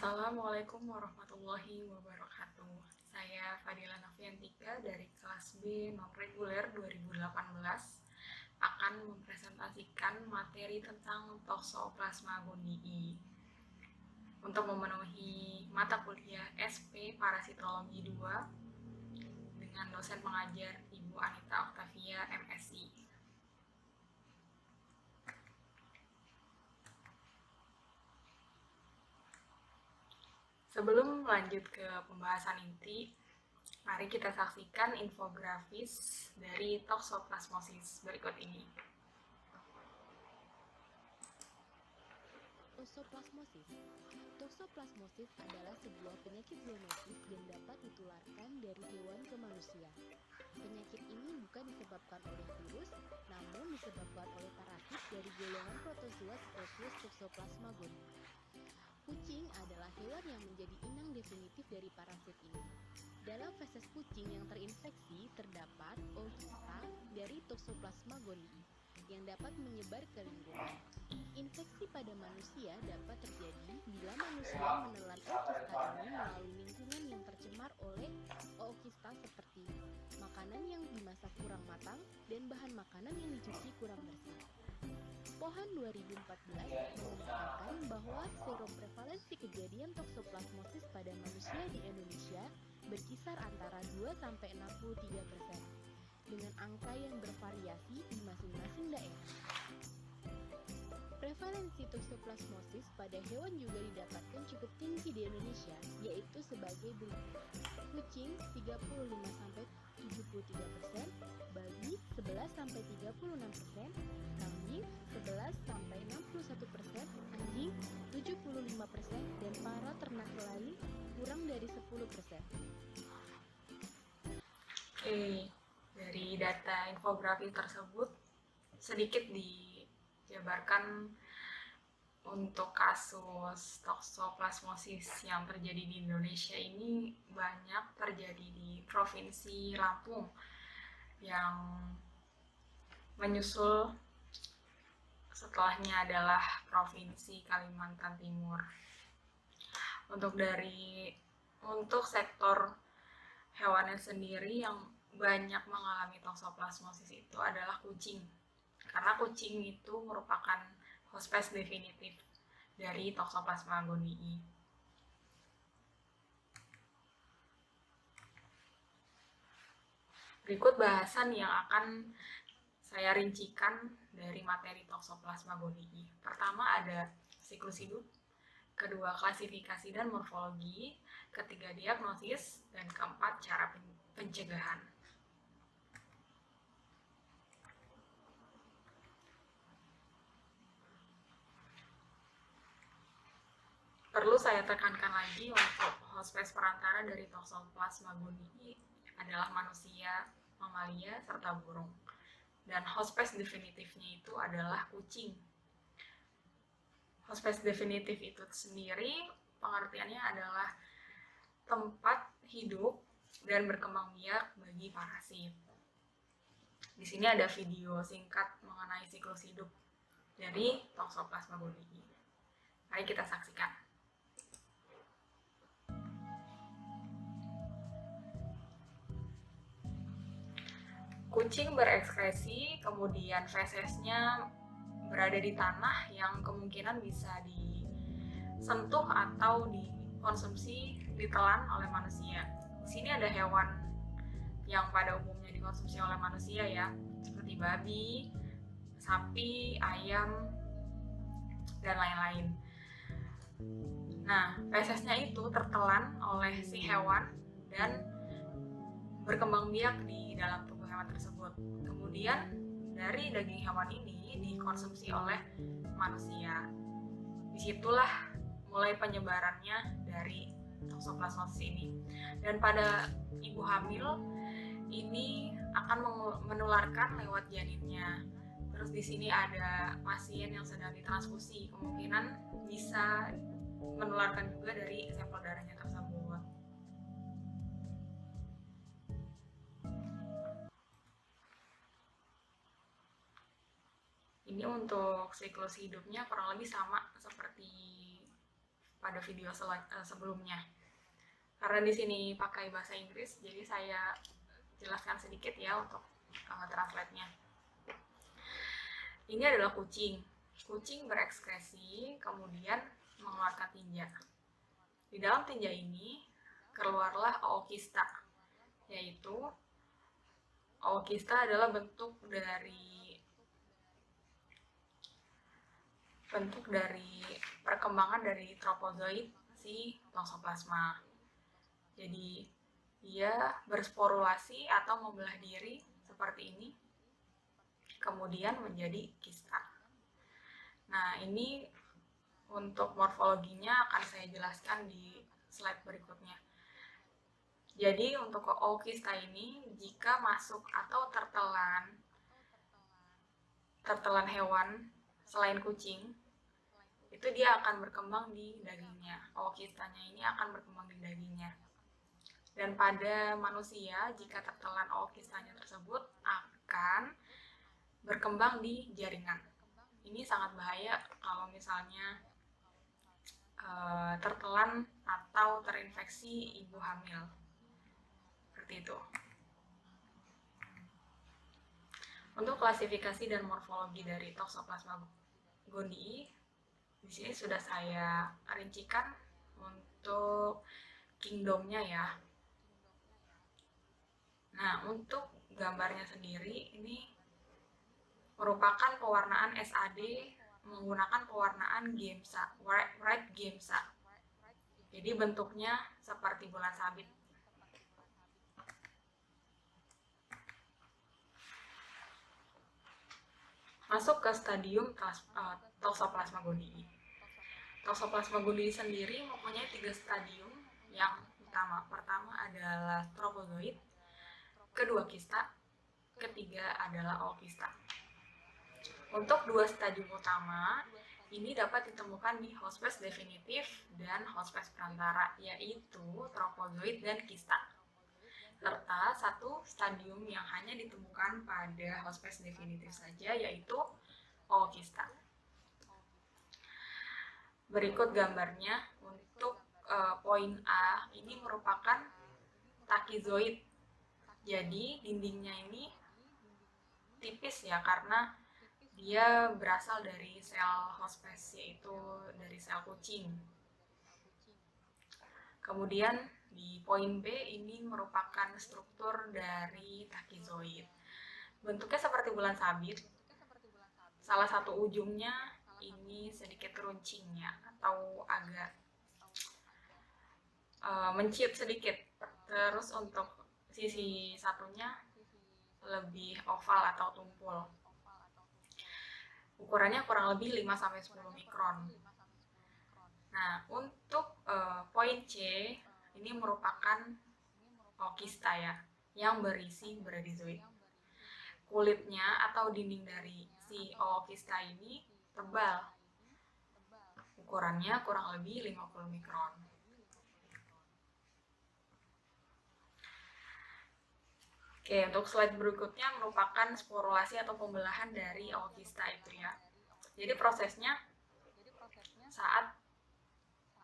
Assalamualaikum warahmatullahi wabarakatuh. Saya Fadila Noviantika dari kelas B non-reguler 2018 akan mempresentasikan materi tentang toksoplasma gondii untuk memenuhi mata kuliah SP Parasitologi 2 dengan dosen pengajar Ibu Anita Oktavia MSI. Sebelum lanjut ke pembahasan inti, mari kita saksikan infografis dari toksoplasmosis berikut ini. Toksoplasmosis. Toksoplasmosis adalah sebuah penyakit zoonotik yang dapat ditularkan dari hewan ke manusia. Penyakit ini bukan disebabkan oleh virus, namun disebabkan oleh parasit dari golongan protozoa spesies Toxoplasma gondii. Kucing adalah hewan yang menjadi inang definitif dari parasit ini. Dalam feses kucing yang terinfeksi terdapat oogista dari Toxoplasma gondii yang dapat menyebar ke lingkungan. Infeksi pada manusia dapat terjadi bila manusia menelan oogista ini melalui lingkungan yang tercemar oleh oogista seperti makanan yang dimasak kurang matang dan bahan makanan yang dicuci kurang bersih. Pohon 2014 mengungkapkan bahwa seroprevalensi kejadian toksoplasmosis pada manusia di Indonesia berkisar antara 2-63%, dengan angka yang bervariasi di masing-masing daerah. Prevalensi toksoplasmosis pada hewan juga didapatkan cukup tinggi di Indonesia, yaitu sebagai berikut. Kucing 35-73%, babi 11-36%, kambing 11-61%, anjing 75%, dan para ternak lain kurang dari 10%. Dari data infografis tersebut sedikit dijabarkan untuk kasus toksoplasmosis yang terjadi di Indonesia ini banyak terjadi di Provinsi Lampung yang menyusul setelahnya adalah Provinsi Kalimantan Timur. Untuk sektor hewannya sendiri yang banyak mengalami toksoplasmosis itu adalah kucing. Karena kucing itu merupakan hospes definitif dari Toxoplasma gondii. Berikut bahasan yang akan saya rincikan dari materi Toxoplasma gondii. Pertama ada siklus hidup, kedua klasifikasi dan morfologi, ketiga diagnosis, dan keempat cara pencegahan. Perlu saya tekankan lagi untuk hospes perantara dari Toxoplasma gondii adalah manusia, mamalia, serta burung. Dan hospes definitifnya itu adalah kucing. Hospes definitif itu sendiri pengertiannya adalah tempat hidup dan berkembang biak bagi parasit. Di sini ada video singkat mengenai siklus hidup dari Toxoplasma gondii. Mari kita saksikan. Kucing berekskresi, kemudian fesesnya berada di tanah yang kemungkinan bisa disentuh atau dikonsumsi, ditelan oleh manusia. Di sini ada hewan yang pada umumnya dikonsumsi oleh manusia ya, seperti babi, sapi, ayam, dan lain-lain. Nah, fesesnya itu tertelan oleh si hewan dan berkembang biak di dalam tubuh hewan tersebut. Kemudian dari daging hewan ini dikonsumsi oleh manusia. Disitulah mulai penyebarannya dari toksoplasmosis ini. Dan pada ibu hamil ini akan menularkan lewat janinnya. Terus di sini ada pasien yang sedang ditransfusi, kemungkinan bisa menularkan juga dari sampel darahnya tersebut. Ini untuk siklus hidupnya kurang lebih sama seperti pada video sebelumnya. Karena di sini pakai bahasa Inggris, jadi saya jelaskan sedikit ya untuk translate-nya. Ini adalah kucing. Kucing berekskresi, kemudian mengeluarkan tinja. Di dalam tinja ini keluarlah ookista, yaitu ookista adalah bentuk dari perkembangan dari tropozoid si toxoplasma. Jadi dia bersporulasi atau membelah diri seperti ini, kemudian menjadi kista. Nah, ini untuk morfologinya akan saya jelaskan di slide berikutnya. Jadi untuk ookista ini, jika masuk atau tertelan hewan selain kucing, itu dia akan berkembang di dagingnya. Ookistanya ini akan berkembang di dagingnya. Dan pada manusia, jika tertelan ookistanya tersebut akan berkembang di jaringan. Ini sangat bahaya kalau misalnya tertelan atau terinfeksi ibu hamil. Seperti itu. Untuk klasifikasi dan morfologi dari Toxoplasma gondii, di sini sudah saya rincikan untuk kingdomnya ya. Nah, untuk gambarnya sendiri ini merupakan pewarnaan SAD menggunakan pewarnaan Giemsa, White Giemsa. Jadi bentuknya seperti bulan sabit. Masuk ke stadium Toxoplasma gondii. Toxoplasma gondii sendiri mempunyai 3 stadium yang utama. Pertama adalah tropozoid, kedua kista, ketiga adalah ookista. Untuk 2 stadium utama, ini dapat ditemukan di hospes definitif dan hospes perantara, yaitu tropozoid dan kista. Serta 1 stadium yang hanya ditemukan pada hospes definitif saja, yaitu ookista. Berikut gambarnya untuk poin A, ini merupakan takizoid. Jadi dindingnya ini tipis ya, karena dia berasal dari sel hospes, yaitu dari sel kucing. Kemudian di poin B ini merupakan struktur dari takizoid. Bentuknya seperti bulan sabit. Salah satu ujungnya ini sedikit runcing ya, atau agak menciut sedikit. Terus untuk sisi satunya lebih oval atau tumpul. Ukurannya kurang lebih 5-10 mikron. Nah, untuk poin C, ini merupakan ookista ya, yang berisi bradizoid. Kulitnya atau dinding dari si ookista ini tebal. Ukurannya kurang lebih 50 mikron. Oke, untuk slide berikutnya merupakan sporulasi atau pembelahan dari ookista itu ya. Jadi prosesnya saat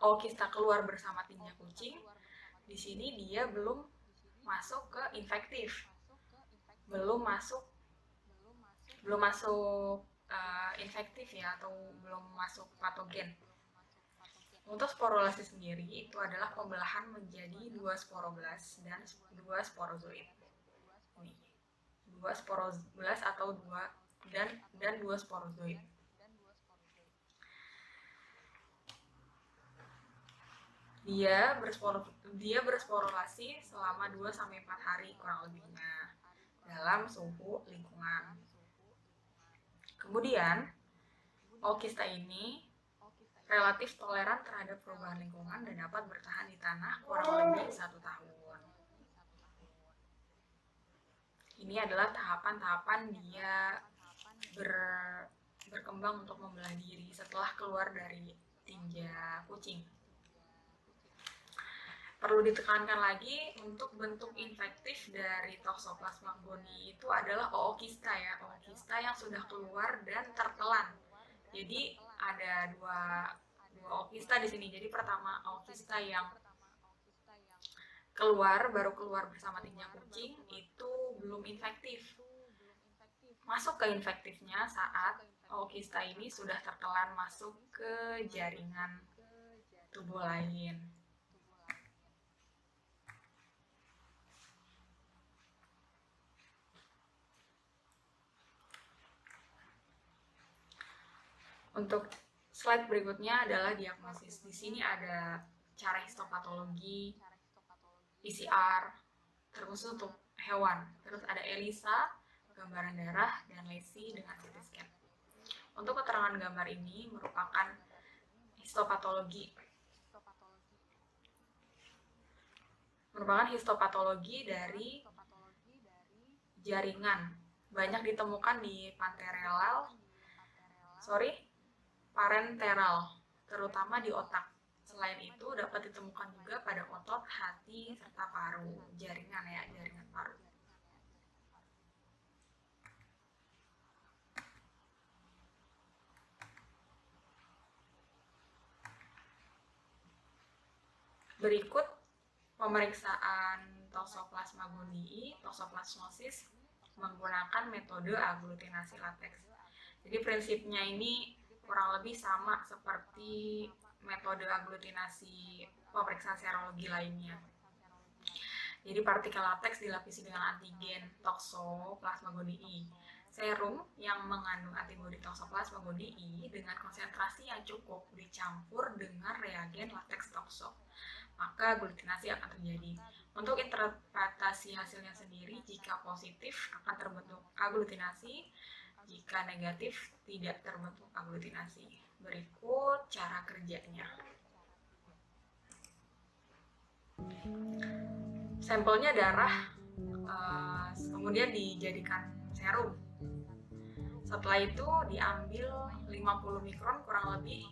ookista keluar bersama tinja kucing, di sini dia belum masuk ke infektif, belum masuk infektif ya, atau belum masuk patogen. Untuk sporulasi sendiri itu adalah pembelahan menjadi 2 sporoblast dan 2 sporozoid. Ini 2 sporoblast atau 2 dan 2 sporozoid. Dia bersporulasi selama 2-4 hari kurang lebihnya dalam suhu lingkungan. Kemudian, ookista ini relatif toleran terhadap perubahan lingkungan dan dapat bertahan di tanah kurang lebih 1 tahun. Ini adalah tahapan-tahapan dia berkembang untuk membelah diri setelah keluar dari tinja kucing. Perlu ditekankan lagi, untuk bentuk infektif dari Toxoplasma gondii itu adalah ookista ya, ookista yang sudah keluar dan tertelan. Jadi ada dua ookista di sini. Jadi pertama ookista yang baru keluar bersama tinja kucing itu belum infektif. Masuk ke infektifnya saat ookista ini sudah tertelan masuk ke jaringan tubuh lain. Untuk slide berikutnya adalah diagnosis. Di sini ada cara histopatologi, PCR, terus untuk hewan. Terus ada ELISA, gambaran darah, dan lesi dengan CT scan. Untuk keterangan gambar ini merupakan histopatologi. Merupakan histopatologi dari jaringan. Banyak ditemukan di parenteral, terutama di otak. Selain itu dapat ditemukan juga pada otot, hati, serta paru. Jaringan paru. Berikut pemeriksaan Toxoplasma gondii, toxoplasmosis menggunakan metode aglutinasi lateks. Jadi prinsipnya ini kurang lebih sama seperti metode aglutinasi pemeriksaan serologi lainnya. Jadi partikel lateks dilapisi dengan antigen Toxoplasma gondii. Serum yang mengandung antibodi Toxoplasma gondii dengan konsentrasi yang cukup dicampur dengan reagen lateks toxo, maka aglutinasi akan terjadi. Untuk interpretasi hasilnya sendiri, jika positif akan terbentuk aglutinasi, jika negatif tidak terbentuk aglutinasi. Berikut cara kerjanya. Sampelnya darah, kemudian dijadikan serum. Setelah itu diambil 50 mikron kurang lebih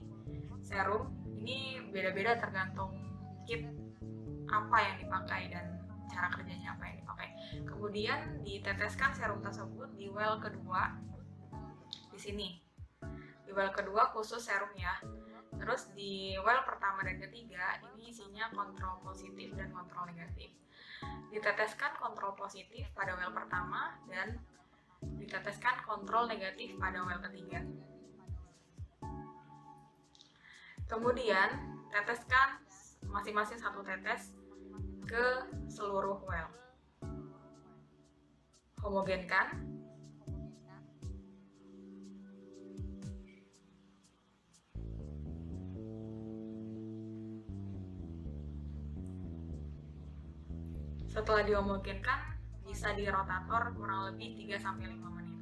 serum. Ini beda-beda tergantung kit apa yang dipakai dan cara kerjanya apa yang dipakai. Kemudian diteteskan serum tersebut di well kedua. Di sini. Di well kedua khusus serum ya. Terus di well pertama dan ketiga ini isinya kontrol positif dan kontrol negatif. Diteteskan kontrol positif pada well pertama dan diteteskan kontrol negatif pada well ketiga. Kemudian teteskan masing-masing satu tetes ke seluruh well. Homogenkan. Setelah dihomogenkan, bisa dirotator kurang lebih 3-5 menit.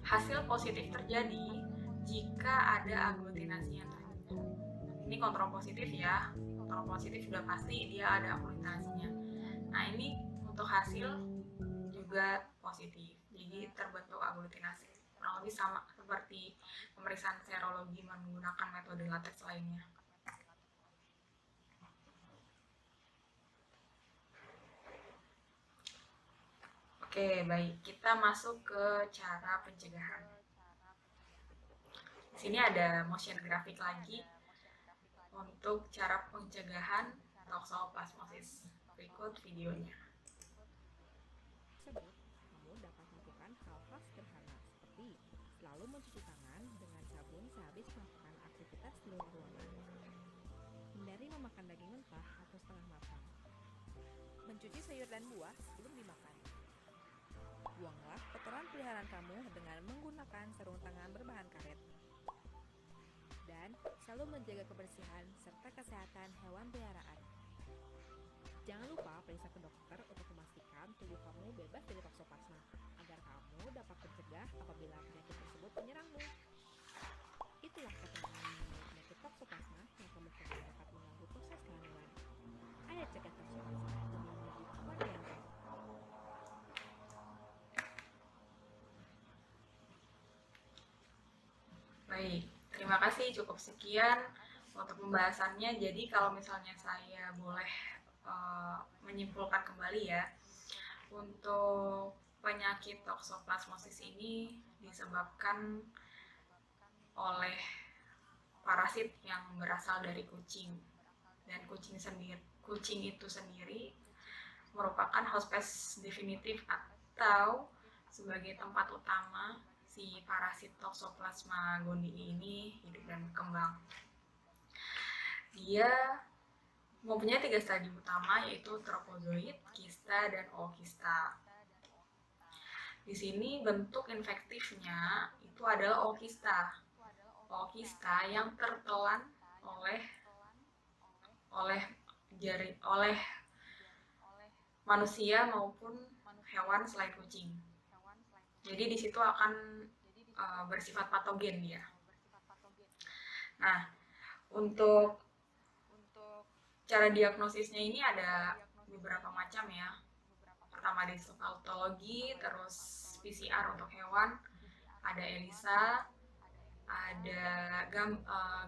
Hasil positif terjadi jika ada aglutinasi yang terbentuk. Ini kontrol positif ya. Kontrol positif sudah pasti dia ada aglutinasinya. Nah, ini untuk hasil juga positif. Jadi terbentuk aglutinasi. Kurang lebih sama seperti pemeriksaan serologi menggunakan metode lateks lainnya. Oke, baik. Kita masuk ke cara pencegahan. Di sini ada motion grafik lagi untuk cara pencegahan toxoplasmosis. Berikut videonya. Kamu dapat melakukan hal-hal sederhana seperti selalu mencuci tangan dengan sabun sehabis melakukan aktivitas di luar ruangan. Hindari memakan daging mentah atau setengah matang. Mencuci sayur dan buah sebelum dimakan. Buanglah kotoran peliharaan kamu dengan menggunakan sarung tangan berbahan karet. Dan selalu menjaga kebersihan serta kesehatan hewan peliharaan. Jangan lupa periksa ke dokter untuk memastikan tubuh kamu bebas dari toxoplasma agar kamu dapat mencegah apabila penyakit tersebut menyerangmu. Itulah keterangan mengenai penyakit toxoplasma yang kemungkinan dapat mengganggu proses kehamilan. Ayo cegah toxoplasma demi menuju keluarga yang baik. Baik, terima kasih. Cukup sekian untuk pembahasannya. Jadi kalau misalnya saya boleh menyimpulkan kembali ya, untuk penyakit toxoplasmosis ini disebabkan oleh parasit yang berasal dari kucing. Dan kucing itu sendiri merupakan hospes definitif atau sebagai tempat utama si parasit Toxoplasma gondii ini hidup dan berkembang. Dia mempunyai 3 stadium utama, yaitu tropozoid, kista, dan ookista. Di sini bentuk infektifnya itu adalah ookista. Ookista yang tertelan oleh manusia maupun hewan selain kucing. Jadi di situ akan bersifat patogen dia. Nah, untuk cara diagnosisnya ini ada beberapa macam ya. Pertama ada histopatologi, terus PCR untuk hewan, ada ELISA, ada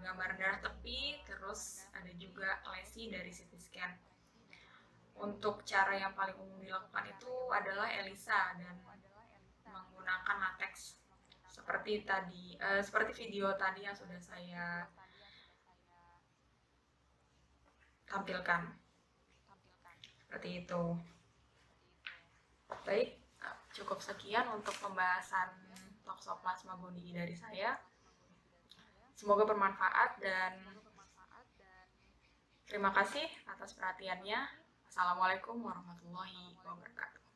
gambar darah tepi, terus ada juga lesi dari CT scan. Untuk cara yang paling umum dilakukan itu adalah ELISA dan menggunakan latex seperti video tadi yang sudah saya tampilkan. Seperti itu. Baik, cukup sekian untuk pembahasan Toxoplasma gondii dari saya. Semoga bermanfaat dan terima kasih atas perhatiannya. Assalamualaikum warahmatullahi wabarakatuh.